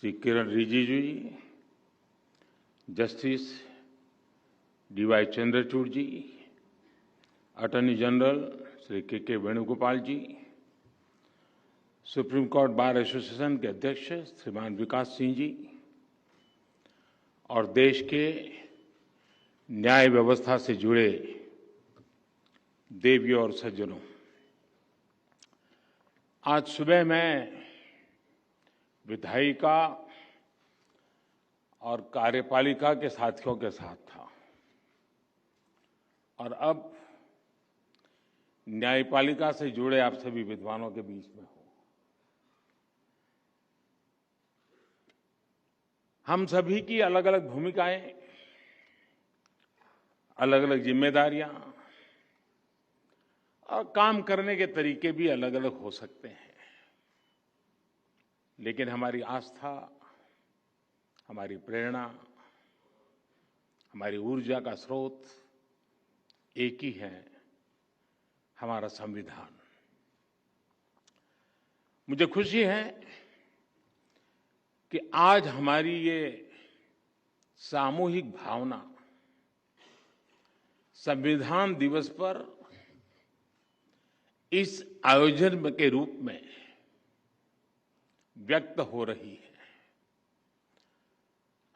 श्री किरण रिजिजू जी, justice D Y Chandrachud जी, attorney general Shri के वेणुगोपाल जी, supreme court bar association के अध्यक्ष श्रीमान विकास सिंह जी और देश के न्याय व्यवस्था से जुड़े देवियों और सज्जनों, आज सुबह मैं विधायिका और कार्यपालिका के साथियों के साथ था और अब न्यायपालिका से जुड़े आप सभी विद्वानों के बीच में हूं। हम सभी की अलग अलग भूमिकाएं, अलग अलग जिम्मेदारियां और काम करने के तरीके भी अलग अलग हो सकते हैं, लेकिन हमारी आस्था, हमारी प्रेरणा, हमारी ऊर्जा का स्रोत एक ही है, हमारा संविधान। मुझे खुशी है कि आज हमारी ये सामूहिक भावना संविधान दिवस पर इस आयोजन के रूप में व्यक्त हो रही है।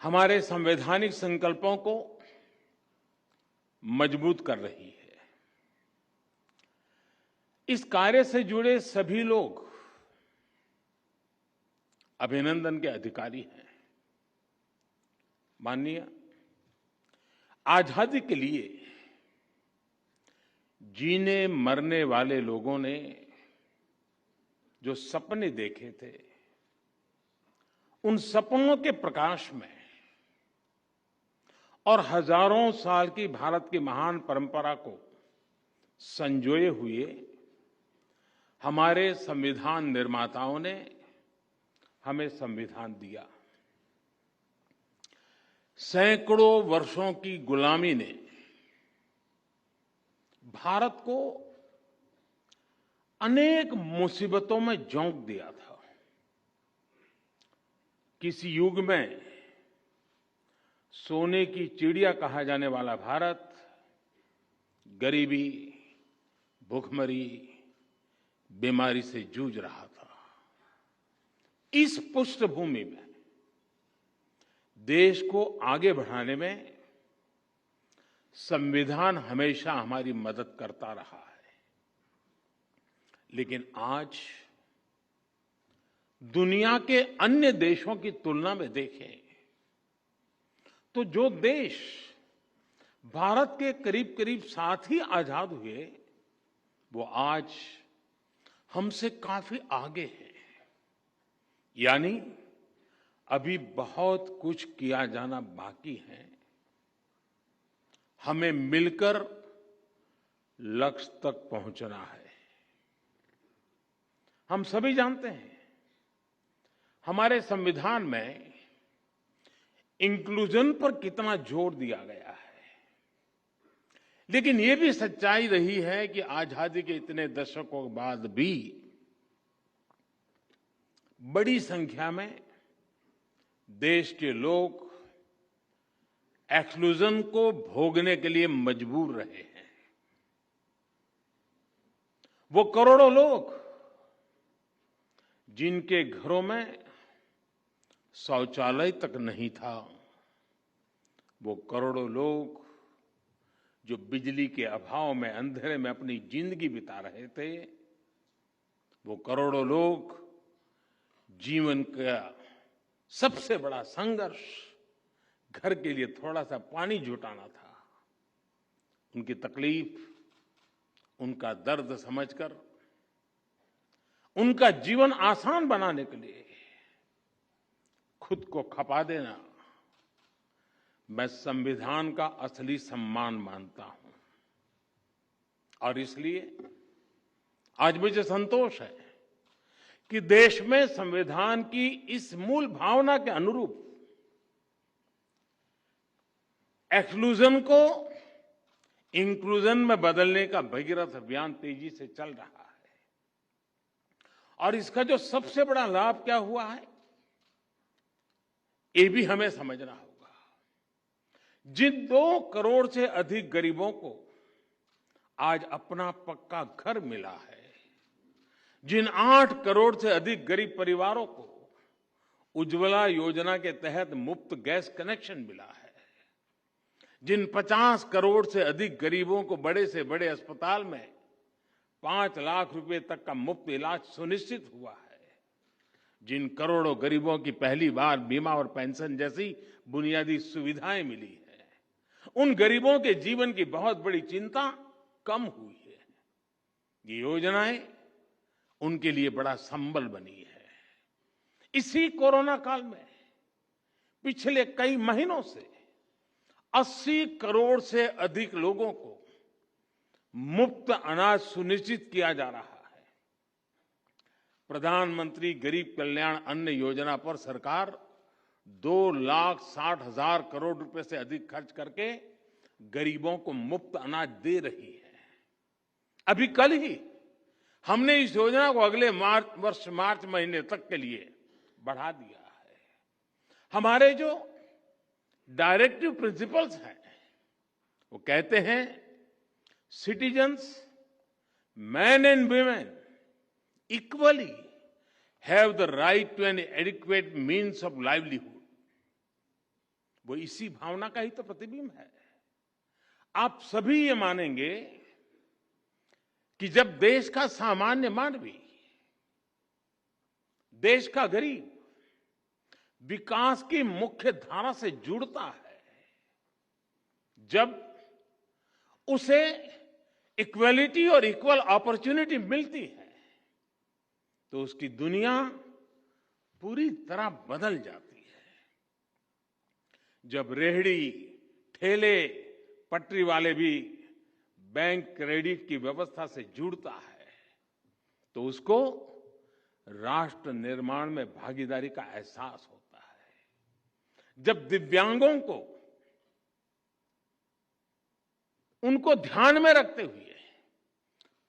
हमारे संवैधानिक संकल्पों को मजबूत कर रही है। इस कार्य से जुड़े सभी लोग अभिनंदन के अधिकारी हैं। माननीय, आजादी के लिए जीने मरने वाले लोगों ने जो सपने देखे थे, उन सपनों के प्रकाश में और हजारों साल की भारत की महान परंपरा को संजोए हुए हमारे संविधान निर्माताओं ने हमें संविधान दिया। सैकड़ों वर्षों की गुलामी ने भारत को अनेक मुसीबतों में झोंक दिया था। किसी युग में सोने की चिड़िया कहा जाने वाला भारत गरीबी, भूखमरी, बीमारी से जूझ रहा था। इस पृष्ठभूमि में देश को आगे बढ़ाने में संविधान हमेशा हमारी मदद करता रहा है। लेकिन आज दुनिया के अन्य देशों की तुलना में देखें तो जो देश भारत के करीब करीब साथ ही आजाद हुए, वो आज हमसे काफी आगे हैं। यानी अभी बहुत कुछ किया जाना बाकी है। हमें मिलकर लक्ष्य तक पहुंचना है। हम सभी जानते हैं हमारे संविधान में इंक्लूजन पर कितना जोर दिया गया है, लेकिन ये भी सच्चाई रही है कि आजादी के इतने दशकों बाद भी बड़ी संख्या में देश के लोग एक्सक्लूजन को भोगने के लिए मजबूर रहे हैं। वो करोड़ों लोग जिनके घरों में शौचालय तक नहीं था, वो करोड़ों लोग जो बिजली के अभाव में अंधेरे में अपनी जिंदगी बिता रहे थे, वो करोड़ों लोग जीवन का सबसे बड़ा संघर्ष घर के लिए थोड़ा सा पानी जुटाना था। उनकी तकलीफ, उनका दर्द समझकर उनका जीवन आसान बनाने के लिए खुद को खपा देना मैं संविधान का असली सम्मान मानता हूं। और इसलिए आज मुझे संतोष है कि देश में संविधान की इस मूल भावना के अनुरूप एक्सक्लूजन को इंक्लूजन में बदलने का भगीरथ अभियान तेजी से चल रहा है। और इसका जो सबसे बड़ा लाभ क्या हुआ है, ये भी हमें समझना होगा। जिन 2 करोड़ से अधिक गरीबों को आज अपना पक्का घर मिला है, जिन 8 करोड़ से अधिक गरीब परिवारों को उज्ज्वला योजना के तहत मुफ्त गैस कनेक्शन मिला है, जिन 50 करोड़ से अधिक गरीबों को बड़े से बड़े अस्पताल में 5 लाख रुपए तक का मुफ्त इलाज सुनिश्चित हुआ है, जिन करोड़ों गरीबों की पहली बार बीमा और पेंशन जैसी बुनियादी सुविधाएं मिली है, उन गरीबों के जीवन की बहुत बड़ी चिंता कम हुई है। ये योजनाएं उनके लिए बड़ा संबल बनी है। इसी कोरोना काल में पिछले कई महीनों से 80 करोड़ से अधिक लोगों को मुफ्त अनाज सुनिश्चित किया जा रहा है। प्रधानमंत्री गरीब कल्याण अन्न योजना पर सरकार 2,60,000 करोड़ रुपए से अधिक खर्च करके गरीबों को मुफ्त अनाज दे रही है। अभी कल ही हमने इस योजना को अगले मार्च महीने तक के लिए बढ़ा दिया है। हमारे जो डायरेक्टिव प्रिंसिपल्स हैं वो कहते हैं citizens, men and women equally have the right to an adequate means of livelihood। वो इसी भावना का ही तो प्रतिबिंब है। आप सभी ये मानेंगे कि जब देश का सामान्य मानवी, देश का गरीब विकास की मुख्य धारा से जुड़ता है, जब उसे इक्वलिटी और इक्वल अपॉर्चुनिटी मिलती है, तो उसकी दुनिया पूरी तरह बदल जाती है। जब रेहड़ी, ठेले, पटरी वाले भी बैंक क्रेडिट की व्यवस्था से जुड़ता है, तो उसको राष्ट्र निर्माण में भागीदारी का एहसास होता है। जब दिव्यांगों को उनको ध्यान में रखते हुए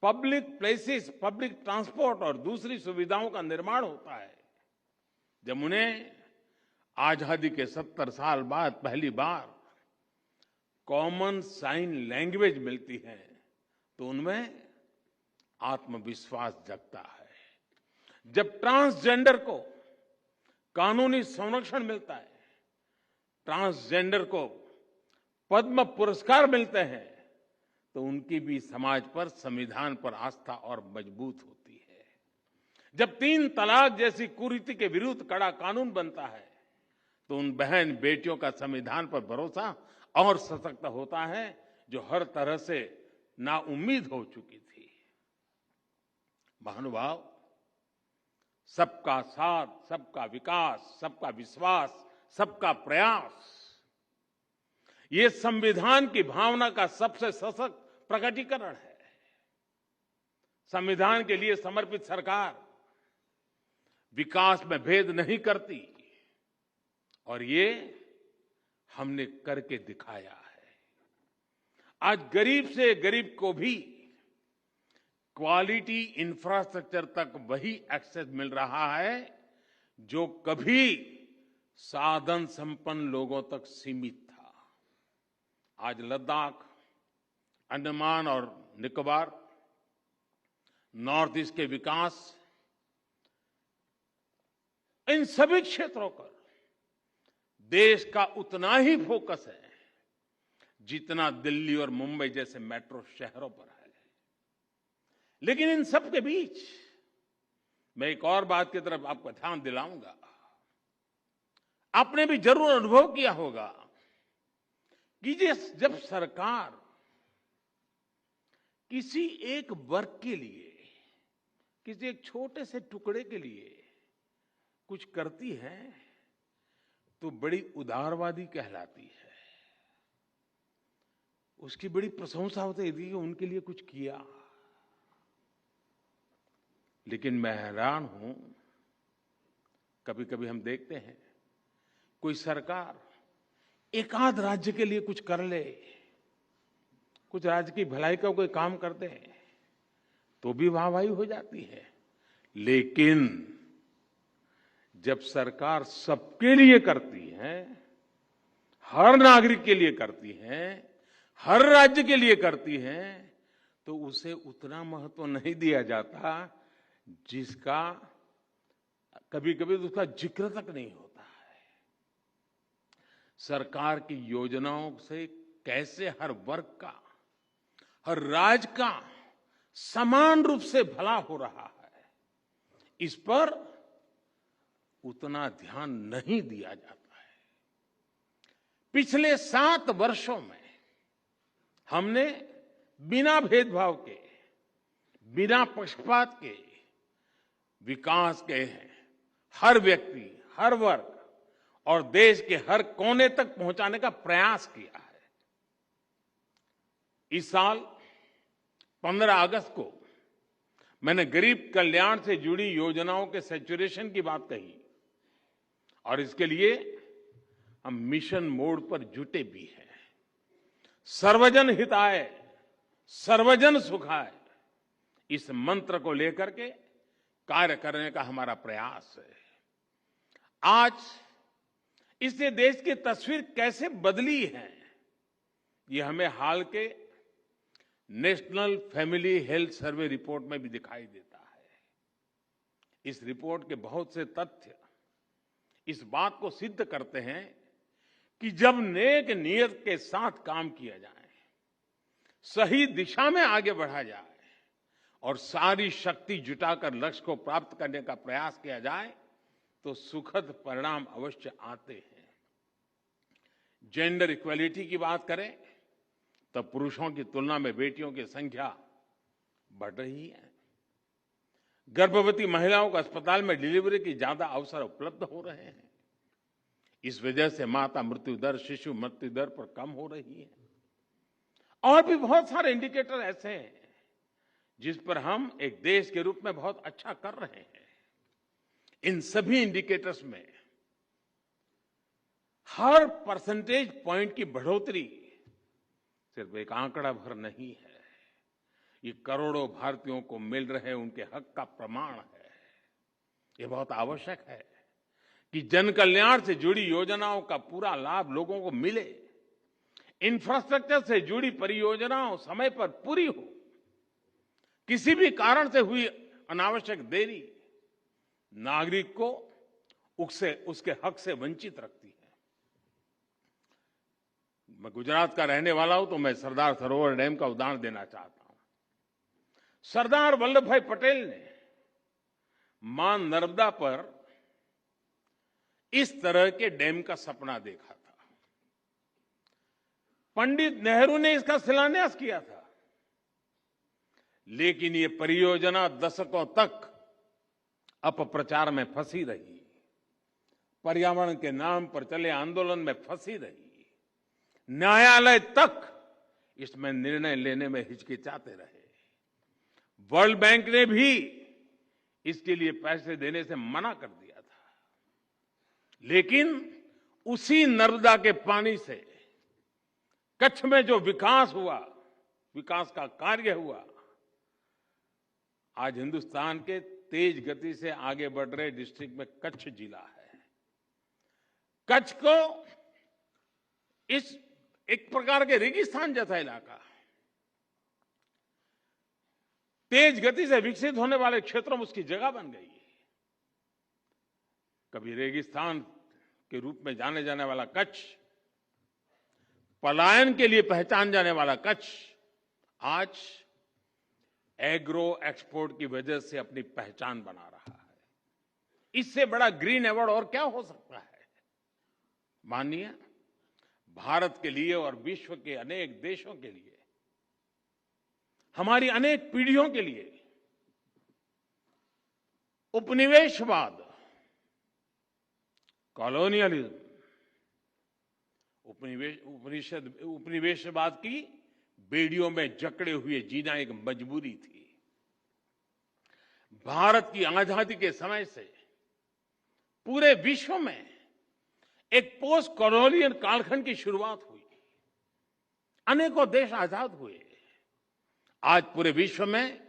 पब्लिक प्लेसेस, पब्लिक ट्रांसपोर्ट और दूसरी सुविधाओं का निर्माण होता है, जब उन्हें आजादी के 70 साल बाद पहली बार कॉमन साइन लैंग्वेज मिलती है, तो उनमें आत्मविश्वास जगता है। जब ट्रांसजेंडर को कानूनी संरक्षण मिलता है, ट्रांसजेंडर को पद्म पुरस्कार मिलते हैं, तो उनकी भी समाज पर, संविधान पर आस्था और मजबूत होती है। जब 3 तलाक जैसी कुरीति के विरुद्ध कड़ा कानून बनता है, तो उन बहन बेटियों का संविधान पर भरोसा और सशक्त होता है, जो हर तरह से नाउम्मीद हो चुकी थी। महानुभाव, सबका साथ, सबका विकास, सबका विश्वास, सबका प्रयास, ये संविधान की भावना का सबसे सशक्त प्रकटीकरण है। संविधान के लिए समर्पित सरकार विकास में भेद नहीं करती, और ये हमने करके दिखाया है। आज गरीब से गरीब को भी क्वालिटी इंफ्रास्ट्रक्चर तक वही एक्सेस मिल रहा है जो कभी साधन संपन्न लोगों तक सीमित था। आज लद्दाख, अंडमान और निकोबार, नॉर्थ ईस्ट के विकास, इन सभी क्षेत्रों पर देश का उतना ही फोकस है जितना दिल्ली और मुंबई जैसे मेट्रो शहरों पर है। लेकिन इन सब के बीच मैं एक और बात की तरफ आपको ध्यान दिलाऊंगा। आपने भी जरूर अनुभव किया होगा कि जब सरकार किसी एक वर्ग के लिए, किसी एक छोटे से टुकड़े के लिए कुछ करती है, तो बड़ी उदारवादी कहलाती है। उसकी बड़ी प्रशंसा होती है कि उनके लिए कुछ किया। लेकिन मैं हैरान हूं, कभी कभी हम देखते हैं कोई सरकार एक आध राज्य के लिए कुछ कर ले, कुछ राज्य की भलाई का कोई काम कर दे, तो भी वाहवाही हो जाती है। लेकिन जब सरकार सबके लिए करती है, हैं, हर नागरिक के लिए करती हैं, हर राज्य के लिए करती हैं, तो उसे उतना महत्व नहीं दिया जाता जिसका कभी-कभी उसका जिक्र तक नहीं होता है। सरकार की योजनाओं से कैसे हर वर्ग का, हर राज्य का समान रूप से भला हो रहा है, इस पर उतना ध्यान नहीं दिया जाता है। पिछले 7 वर्षों में हमने बिना भेदभाव के, बिना पक्षपात के विकास के हर व्यक्ति, हर वर्ग और देश के हर कोने तक पहुंचाने का प्रयास किया है। इस साल 15 अगस्त को मैंने गरीब कल्याण से जुड़ी योजनाओं के सैचुरेशन की बात कही और इसके लिए हम मिशन मोड पर जुटे भी हैं। सर्वजन हिताय, सर्वजन सुखाय, इस मंत्र को लेकर के कार्य करने का हमारा प्रयास है। आज इससे देश की तस्वीर कैसे बदली है, ये हमें हाल के national family health survey report में भी दिखाई देता है। इस रिपोर्ट के बहुत से तथ्य इस बात को सिद्ध करते हैं कि जब नेक नियत के साथ काम किया जाए, सही दिशा में आगे बढ़ा जाए और सारी शक्ति जुटाकर लक्ष्य को प्राप्त करने का प्रयास किया जाए, तो सुखद परिणाम अवश्य आते हैं। जेंडर इक्वलिटी की बात करें तो पुरुषों की तुलना में बेटियों की संख्या बढ़ रही है। गर्भवती महिलाओं को अस्पताल में डिलीवरी की ज्यादा अवसर उपलब्ध हो रहे हैं। इस वजह से माता मृत्यु दर, शिशु मृत्यु दर पर कम हो रही है। और भी बहुत सारे इंडिकेटर ऐसे हैं जिस पर हम एक देश के रूप में बहुत अच्छा कर रहे हैं। इन सभी इंडिकेटर्स में हर परसेंटेज पॉइंट की बढ़ोतरी सिर्फ एक आंकड़ा भर नहीं है, ये करोड़ों भारतीयों को मिल रहे उनके हक का प्रमाण है। ये बहुत आवश्यक है कि जन कल्याण से जुड़ी योजनाओं का पूरा लाभ लोगों को मिले, इंफ्रास्ट्रक्चर से जुड़ी परियोजनाओं समय पर पूरी हो। किसी भी कारण से हुई अनावश्यक देरी नागरिक को उसके हक से वंचित रखती है। मैं गुजरात का रहने वाला हूं, तो मैं सरदार सरोवर डैम का उदाहरण देना चाहता हूं। सरदार वल्लभ भाई पटेल ने मां नर्मदा पर इस तरह के डैम का सपना देखा था। पंडित नेहरू ने इसका शिलान्यास किया था, लेकिन ये परियोजना दशकों तक अपप्रचार में फंसी रही, पर्यावरण के नाम पर चले आंदोलन में फंसी रही, न्यायालय तक इसमें निर्णय लेने में हिचकिचाते रहे। वर्ल्ड बैंक ने भी इसके लिए पैसे देने से मना कर दिया था, लेकिन उसी नर्मदा के पानी से कच्छ में जो विकास हुआ, विकास का कार्य हुआ, आज हिंदुस्तान के तेज गति से आगे बढ़ रहे डिस्ट्रिक्ट में कच्छ जिला है। कच्छ को इस एक प्रकार के रेगिस्तान जैसा इलाका, तेज गति से विकसित होने वाले क्षेत्रों में उसकी जगह बन गई। कभी रेगिस्तान के रूप में जाने जाने वाला कच्छ, पलायन के लिए पहचान जाने वाला कच्छ, आज एग्रो एक्सपोर्ट की वजह से अपनी पहचान बना रहा है। इससे बड़ा ग्रीन अवार्ड और क्या हो सकता है? माननीय भारत के लिए और विश्व के अनेक देशों के लिए, हमारी अनेक पीढ़ियों के लिए उपनिवेशवाद, कॉलोनियलिज्म, उपनिवेशवाद की बेड़ियों में जकड़े हुए जीना एक मजबूरी थी। भारत की आजादी के समय से पूरे विश्व में एक पोस्ट कॉलोनियल कालखंड की शुरुआत हुई, अनेकों देश आजाद हुए। आज पूरे विश्व में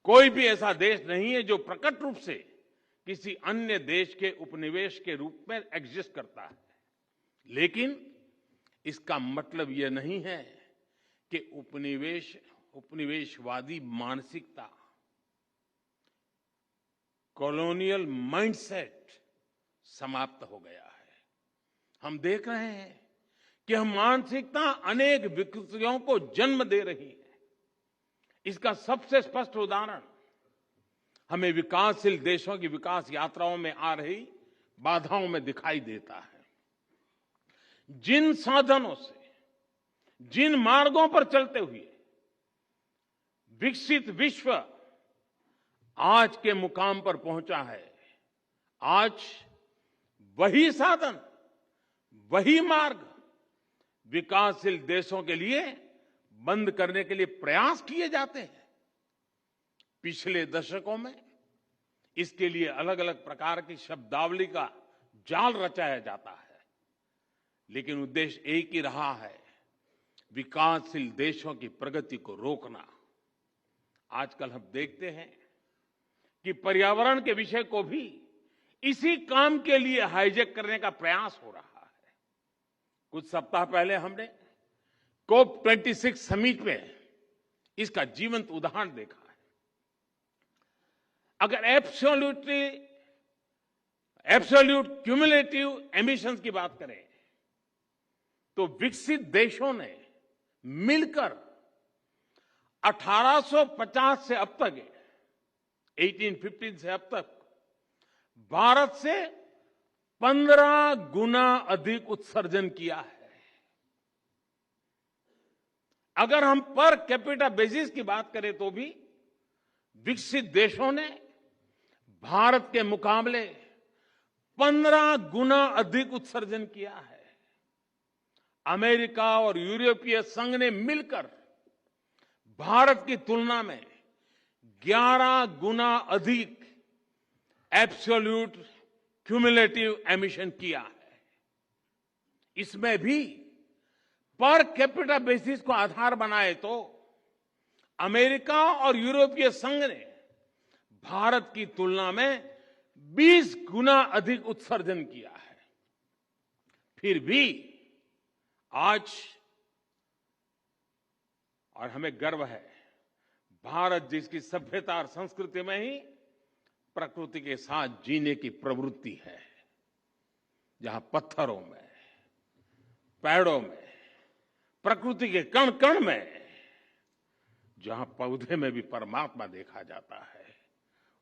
कोई भी ऐसा देश नहीं है जो प्रकट रूप से किसी अन्य देश के उपनिवेश के रूप में एग्जिस्ट करता है। लेकिन इसका मतलब यह नहीं है कि उपनिवेशवादी मानसिकता, कॉलोनियल माइंडसेट समाप्त हो गया है। हम देख रहे हैं कि यह मानसिकता अनेक विकृतियों को जन्म दे रही है। इसका सबसे स्पष्ट उदाहरण हमें विकासशील देशों की विकास यात्राओं में आ रही बाधाओं में दिखाई देता है। जिन साधनों से, जिन मार्गों पर चलते हुए विकसित विश्व आज के मुकाम पर पहुंचा है, आज वही साधन, वही मार्ग विकासशील देशों के लिए बंद करने के लिए प्रयास किए जाते हैं। पिछले दशकों में इसके लिए अलग अलग प्रकार की शब्दावली का जाल रचाया जाता है, लेकिन उद्देश्य एक ही रहा है, विकासशील देशों की प्रगति को रोकना। आजकल हम देखते हैं कि पर्यावरण के विषय को भी इसी काम के लिए हाईजैक करने का प्रयास हो रहा है। कुछ सप्ताह पहले हमने COP26 समिट में इसका जीवंत उदाहरण देखा है। अगर एब्सोल्यूट क्यूमुलेटिव एमिशंस की बात करें तो विकसित देशों ने मिलकर 1850 से अब तक, 1815 से अब तक भारत से 15 गुना अधिक उत्सर्जन किया है। अगर हम पर कैपिटा बेसिस की बात करें तो भी विकसित देशों ने भारत के मुकाबले 15 गुना अधिक उत्सर्जन किया है। अमेरिका और यूरोपीय संघ ने मिलकर भारत की तुलना में 11 गुना अधिक एब्सोल्यूट क्यूमुलेटिव एमिशन किया है। इसमें भी पर कैपिटा बेसिस को आधार बनाए तो अमेरिका और यूरोपीय संघ ने भारत की तुलना में 20 गुना अधिक उत्सर्जन किया है। फिर भी आज, और हमें गर्व है, भारत जिसकी सभ्यता और संस्कृति में ही प्रकृति के साथ जीने की प्रवृत्ति है, जहां पत्थरों में, पेड़ों में, प्रकृति के कण कण में, जहां पौधे में भी परमात्मा देखा जाता है,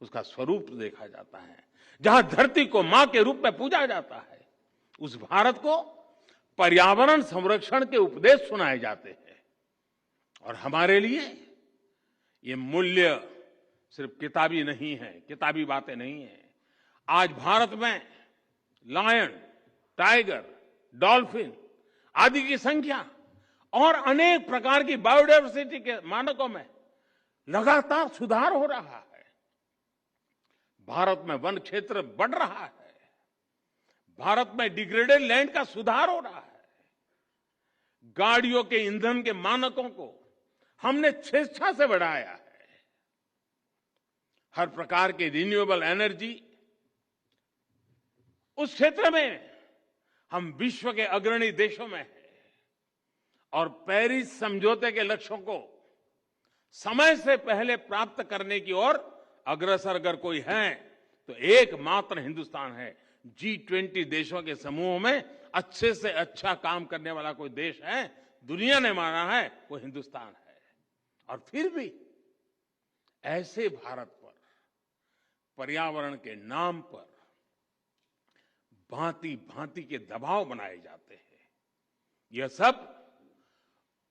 उसका स्वरूप देखा जाता है, जहां धरती को मां के रूप में पूजा जाता है, उस भारत को पर्यावरण संरक्षण के उपदेश सुनाए जाते हैं। और हमारे लिए ये मूल्य सिर्फ किताबी नहीं है, किताबी बातें नहीं है। आज भारत में लायन, टाइगर, डॉल्फिन आदि की संख्या और अनेक प्रकार की बायोडायवर्सिटी के मानकों में लगातार सुधार हो रहा है। भारत में वन क्षेत्र बढ़ रहा है। भारत में डिग्रेडेड लैंड का सुधार हो रहा है। गाड़ियों के ईंधन के मानकों को हमने स्वेच्छा से बढ़ाया है। हर प्रकार की रिन्यूएबल एनर्जी, उस क्षेत्र में हम विश्व के अग्रणी देशों में हैं। और पेरिस समझौते के लक्ष्यों को समय से पहले प्राप्त करने की ओर अग्रसर अगर कोई है तो एकमात्र हिंदुस्तान है। G20 देशों के समूह में अच्छे से अच्छा काम करने वाला कोई देश है, दुनिया ने माना है, वो हिंदुस्तान है। और फिर भी ऐसे भारत पर पर्यावरण के नाम पर भांति भांति के दबाव बनाए जाते हैं। यह सब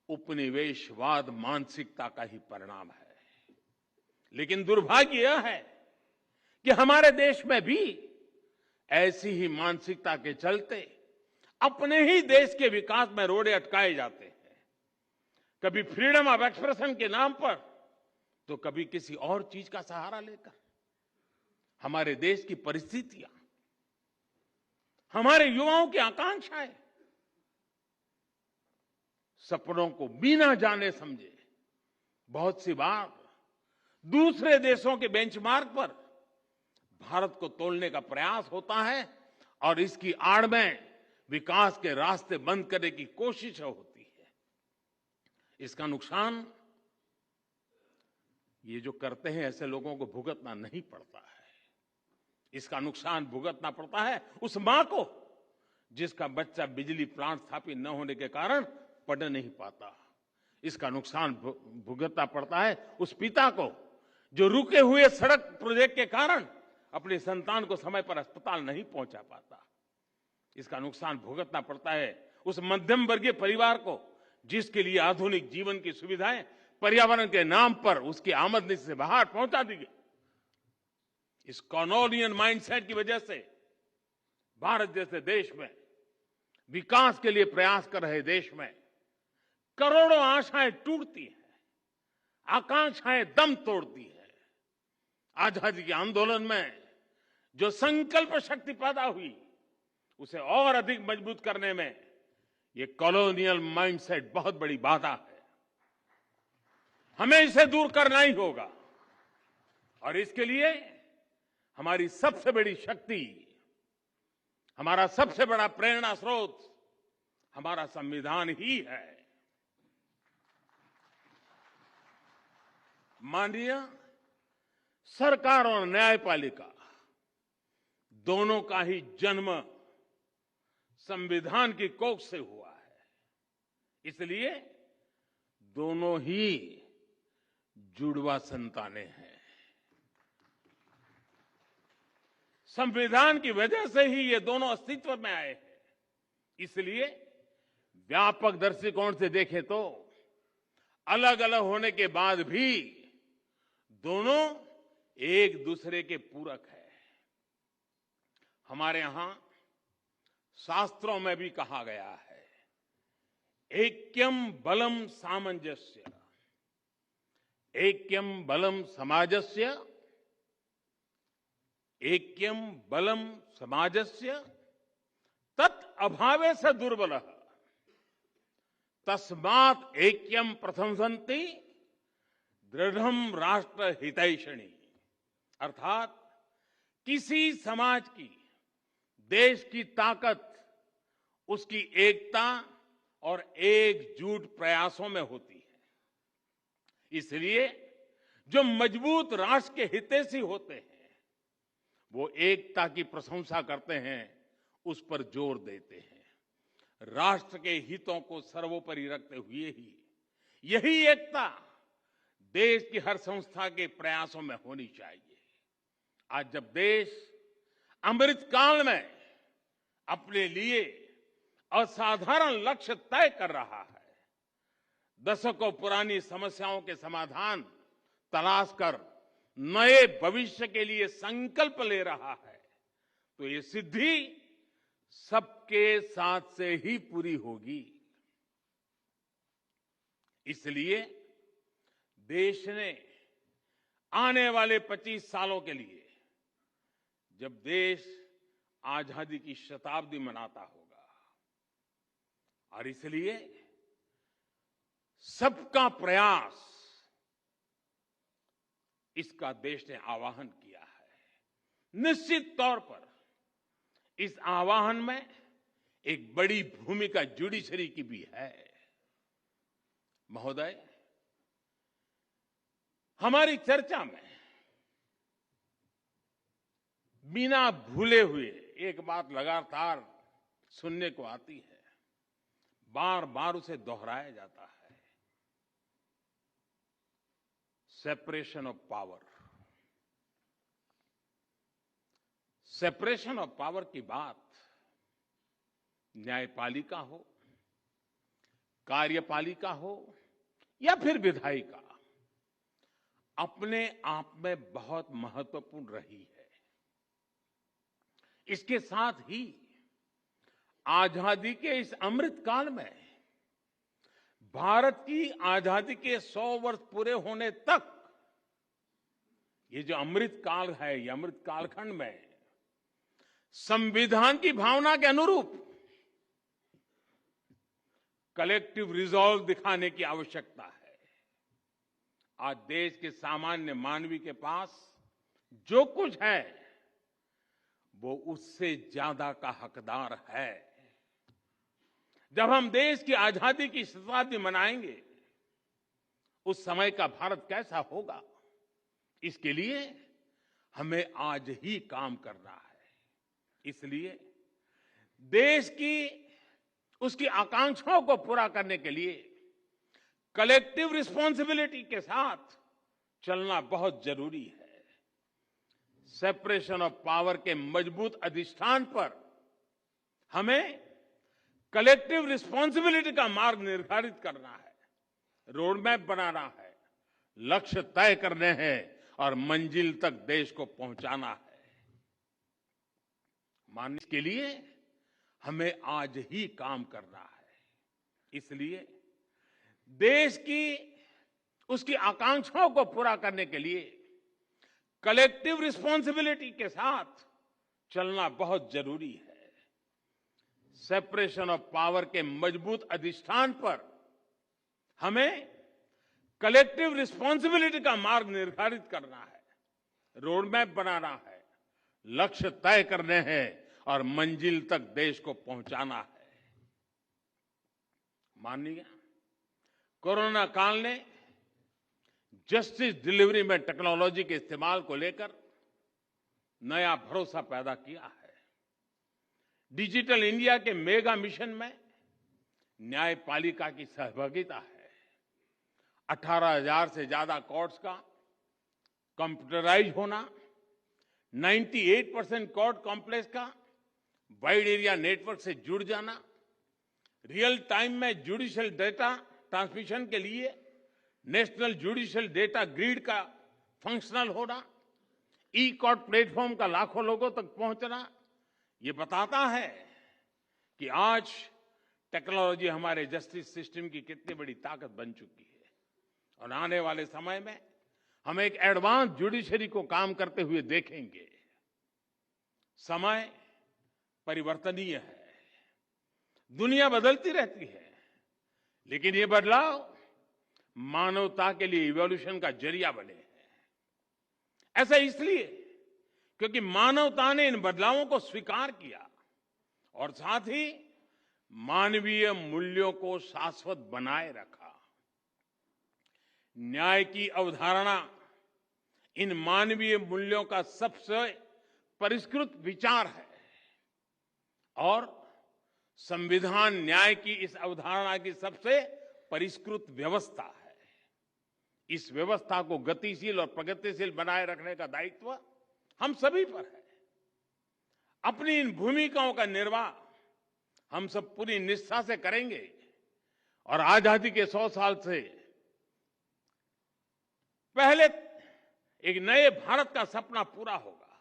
उपनिवेशवाद मानसिकता का ही परिणाम है। लेकिन दुर्भाग्य यह है कि हमारे देश में भी ऐसी ही मानसिकता के चलते अपने ही देश के विकास में रोड़े अटकाए जाते हैं। कभी फ्रीडम ऑफ एक्सप्रेशन के नाम पर, तो कभी किसी और चीज का सहारा लेकर। हमारे देश की परिस्थितियां, हमारे युवाओं की आकांक्षाएं, सपनों को बिना जाने समझे बहुत सी बार दूसरे देशों के बेंचमार्क पर भारत को तोड़ने का प्रयास होता है। और इसकी आड़ में विकास के रास्ते बंद करने की कोशिश होती है। इसका नुकसान ये जो करते हैं ऐसे लोगों को भुगतना नहीं पड़ता है। इसका नुकसान भुगतना पड़ता है उस मां को जिसका बच्चा बिजली प्लांट स्थापित न होने के कारण पढ़ नहीं पाता। इसका नुकसान भुगतना पड़ता है उस पिता को जो रुके हुए सड़क प्रोजेक्ट के कारण अपने संतान को समय पर अस्पताल नहीं पहुंचा पाता। इसका नुकसान भुगतना पड़ता है उस मध्यम वर्गीय परिवार को जिसके लिए आधुनिक जीवन की सुविधाएं पर्यावरण के नाम पर उसकी आमदनी से बाहर पहुंचा दी गई। इस कॉलोनियल माइंडसेट की वजह से भारत जैसे देश में, विकास के लिए प्रयास कर रहे देश में करोड़ों आशाएं टूटती हैं, आकांक्षाएं दम तोड़ती हैं। आजादी के आंदोलन में जो संकल्प शक्ति पैदा हुई उसे और अधिक मजबूत करने में ये कॉलोनियल माइंडसेट बहुत बड़ी बाधा है। हमें इसे दूर करना ही होगा और इसके लिए हमारी सबसे बड़ी शक्ति, हमारा सबसे बड़ा प्रेरणा स्रोत हमारा संविधान ही है। माननीय सरकार और न्यायपालिका दोनों का ही जन्म संविधान की कोख से हुआ है, इसलिए दोनों ही जुड़वा संतानें हैं। संविधान की वजह से ही ये दोनों अस्तित्व में आए हैं। इसलिए व्यापक दृष्टिकोण से देखें तो अलग अलग होने के बाद भी दोनों एक दूसरे के पूरक हैं। हमारे यहां शास्त्रों में भी कहा गया है, ऐक्यम बलम सामंजस्य, ऐक्यम बलम समाजस्य, ऐक्यम बलम समाजस्य तत् अभावे से दुर्बलः तस्मात् ऐक्यम प्रशंसन्ति दृढ़म राष्ट्र हितैषणी। अर्थात किसी समाज की, देश की ताकत उसकी एकता और एकजुट प्रयासों में होती है। इसलिए जो मजबूत राष्ट्र के हितैषी होते हैं वो एकता की प्रशंसा करते हैं, उस पर जोर देते हैं। राष्ट्र के हितों को सर्वोपरि रखते हुए ही यही एकता देश की हर संस्था के प्रयासों में होनी चाहिए। आज जब देश अमृत काल में अपने लिए असाधारण लक्ष्य तय कर रहा है, दशकों पुरानी समस्याओं के समाधान तलाश कर नए भविष्य के लिए संकल्प ले रहा है, तो ये सिद्धि सबके साथ से ही पूरी होगी। इसलिए देश ने आने वाले 25 सालों के लिए, जब देश आजादी की शताब्दी मनाता होगा, और इसलिए सबका प्रयास इसका देश ने आह्वान किया है। निश्चित तौर पर इस आह्वान में एक बड़ी भूमिका जुडिशरी की भी है। महोदय, हमारी चर्चा में बिना भूले हुए एक बात लगातार सुनने को आती है, बार बार उसे दोहराया जाता है, separation of power. Separation of power की बात न्यायपालिका हो, कार्यपालिका हो या फिर विधायिका, अपने आप में बहुत महत्वपूर्ण रही है। इसके साथ ही आजादी के इस अमृत काल में भारत की आजादी के 100 वर्ष पूरे होने तक ये जो अमृत काल है, ये अमृत कालखंड में संविधान की भावना के अनुरूप कलेक्टिव रिजॉल्व दिखाने की आवश्यकता है। आज देश के सामान्य मानवी के पास जो कुछ है वो उससे ज्यादा का हकदार है। जब हम देश की आजादी की शताब्दी मनाएंगे, उस समय का भारत कैसा होगा, इसके लिए हमें आज ही काम करना है। इसलिए देश की उसकी आकांक्षाओं को पूरा करने के लिए कलेक्टिव रिस्पॉन्सिबिलिटी के साथ चलना बहुत जरूरी है। सेपरेशन ऑफ पावर के मजबूत अधिष्ठान पर हमें कलेक्टिव रिस्पॉन्सिबिलिटी का मार्ग निर्धारित करना है, रोड मैप बनाना है, लक्ष्य तय करने हैं और मंजिल तक देश को पहुंचाना है। मानने के लिए हमें आज ही काम करना है। इसलिए देश की उसकी आकांक्षाओं को पूरा करने के लिए कलेक्टिव रिस्पॉन्सिबिलिटी के साथ चलना बहुत जरूरी है। सेपरेशन ऑफ पावर के मजबूत अधिष्ठान पर हमें कलेक्टिव रिस्पॉन्सिबिलिटी का मार्ग निर्धारित करना है, रोड मैप बनाना है, लक्ष्य तय करने हैं और मंजिल तक देश को पहुंचाना है। माननीय कोरोना काल ने जस्टिस डिलीवरी में टेक्नोलॉजी के इस्तेमाल को लेकर नया भरोसा पैदा किया है। डिजिटल इंडिया के मेगा मिशन में न्यायपालिका की सहभागिता है। 18,000 से ज्यादा कोर्ट्स का कंप्यूटराइज होना, 98% कोर्ट कॉम्प्लेक्स का वाइड एरिया नेटवर्क से जुड़ जाना, रियल टाइम में जुडिशियल डेटा ट्रांसमिशन के लिए नेशनल जुडिशियल डेटा ग्रिड का फंक्शनल होना, ई कोर्ट प्लेटफॉर्म का लाखों लोगों तक पहुंचना, ये बताता है कि आज टेक्नोलॉजी हमारे जस्टिस सिस्टम की कितनी बड़ी ताकत बन चुकी है। और आने वाले समय में हम एक एडवांस जुडिशरी को काम करते हुए देखेंगे। समय परिवर्तनीय है, दुनिया बदलती रहती है, लेकिन ये बदलाव मानवता के लिए इवोल्यूशन का जरिया बने हैं। ऐसा इसलिए क्योंकि मानवता ने इन बदलावों को स्वीकार किया और साथ ही मानवीय मूल्यों को शाश्वत बनाए रखा। न्याय की अवधारणा इन मानवीय मूल्यों का सबसे परिष्कृत विचार है और संविधान न्याय की इस अवधारणा की सबसे परिष्कृत व्यवस्था है। इस व्यवस्था को गतिशील और प्रगतिशील बनाए रखने का दायित्व हम सभी पर है। अपनी इन भूमिकाओं का निर्वाह हम सब पूरी निष्ठा से करेंगे और आजादी के 100 साल से पहले एक नए भारत का सपना पूरा होगा।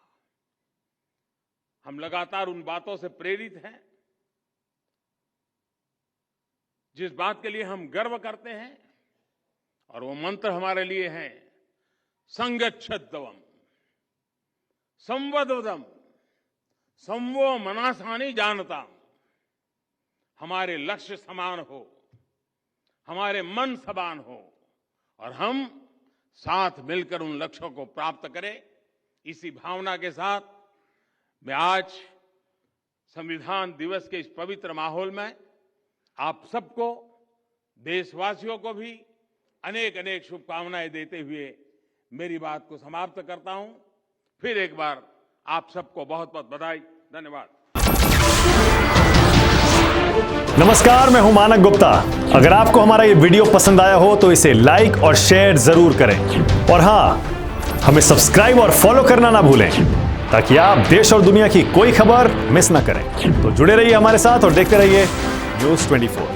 हम लगातार उन बातों से प्रेरित हैं जिस बात के लिए हम गर्व करते हैं, और वो मंत्र हमारे लिए है संगच्छध्वम् संवदवदम् संवो मनासानि जानताम्। हमारे लक्ष्य समान हो, हमारे मन समान हो और हम साथ मिलकर उन लक्ष्यों को प्राप्त करें। इसी भावना के साथ मैं आज संविधान दिवस के इस पवित्र माहौल में आप सबको, देशवासियों को भी अनेक अनेक शुभकामनाएं देते हुए मेरी बात को समाप्त करता हूं। फिर एक बार आप सबको बहुत बहुत बधाई, धन्यवाद। नमस्कार, मैं हूं मानक गुप्ता। अगर आपको हमारा ये वीडियो पसंद आया हो तो इसे लाइक और शेयर जरूर करें और हां, हमें सब्सक्राइब और फॉलो करना ना भूलें ताकि आप देश और दुनिया की कोई खबर मिस ना करें। तो जुड़े रहिए हमारे साथ और देखते रहिए न्यूज़ 24।